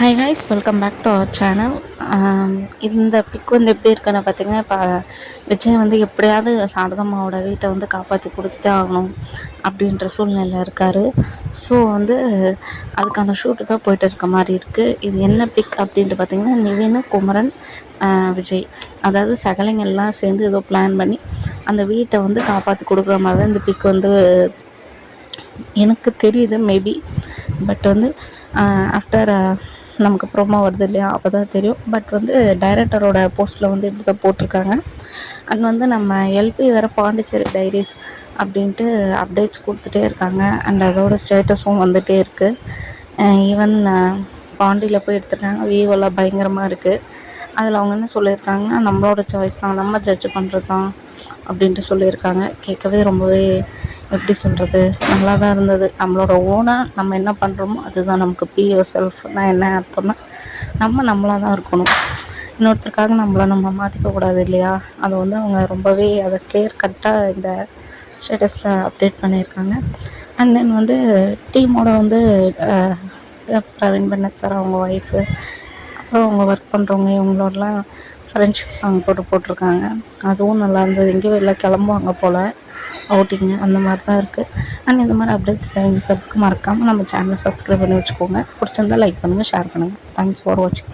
Hi guys, welcome back to our channel. இந்த pic வந்து எப்படி இருக்குன்னு பார்த்தீங்கன்னா, இப்போ விஜய் வந்து எப்படியாவது சாரதம்மாவோட வீட்டை வந்து காப்பாற்றி கொடுத்தே ஆகணும் அப்படின்ற சூழ்நிலையில் இருக்கார். ஸோ வந்து அதுக்கான ஷூட்டு தான் போயிட்டு இருக்க மாதிரி இருக்குது. இது என்ன பிக் அப்படின்ட்டு பார்த்தீங்கன்னா, நிவின், குமரன், விஜய், அதாவது சகலைங்க எல்லாம் சேர்ந்து ஏதோ பிளான் பண்ணி அந்த வீட்டை வந்து காப்பாற்றி கொடுக்குற மாதிரி தான் இந்த பிக் வந்து எனக்கு தெரியுது. மேபி பட் வந்து ஆஃப்டர் நமக்கு ப்ரோமோ வருது இல்லையா, அப்போ தான் தெரியும். பட் வந்து டைரக்டரோட போஸ்ட்டில் வந்து இப்படி தான் போட்டிருக்காங்க. அண்ட் வந்து நம்ம எல்பி வேறு பாண்டிச்சேரி டைரிஸ் அப்படின்ட்டு அப்டேட்ஸ் கொடுத்துட்டே இருக்காங்க. அண்ட் அதோட ஸ்டேட்டஸும் வந்துகிட்டே இருக்குது. ஈவன் பாண்டியில் போய் எடுத்துட்டாங்க. வியூவெல்லாம் பயங்கரமாக இருக்குது. அதில் அவங்க என்ன சொல்லியிருக்காங்கன்னா, நம்மளோட சாய்ஸ் தான், நம்ம ஜட்ஜ் பண்ணுறது தான் அப்படின்ட்டு சொல்லியிருக்காங்க. கேட்கவே ரொம்பவே எப்படி சொல்கிறது, நல்லா தான் இருந்தது. நம்மளோட ஓனாக நம்ம என்ன பண்ணுறோமோ அதுதான் நமக்கு. பி யுவர் செல்ஃப்னால் என்ன அர்த்தம்னா, நம்மளாக தான் இருக்கணும். இன்னொருத்தருக்காக நம்ம மாற்றிக்கக்கூடாது இல்லையா. அதை வந்து அவங்க ரொம்பவே அதை கிளியர் கட்டாக இந்த ஸ்டேட்டஸில் அப்டேட் பண்ணியிருக்காங்க. அண்ட் தென் வந்து டீமோட வந்து பிரவீன் பென்னட் சார், அவங்க ஒய்ஃபு, அப்புறம் அவங்க ஒர்க் பண்ணுறவங்க, இவங்களோடலாம் ஃப்ரெண்ட்ஷிப் சாங் போட்டிருக்காங்க. அதுவும் நல்லா இருந்தது. எங்கேயோ எல்லாம் கிளம்புவாங்க போல் அவுட்டிங்கு, அந்த மாதிரி தான் இருக்குது. அண்ட் இந்த மாதிரி அப்டேட்ஸ் தெரிஞ்சுக்கிறதுக்கு மறக்காமல் நம்ம சேனலை சப்ஸ்கிரைப் பண்ணி வச்சுக்கோங்க. பிடிச்சிருந்தால் லைக் பண்ணுங்கள், ஷேர் பண்ணுங்கள். தேங்க்ஸ் ஃபார் வாட்சிங்.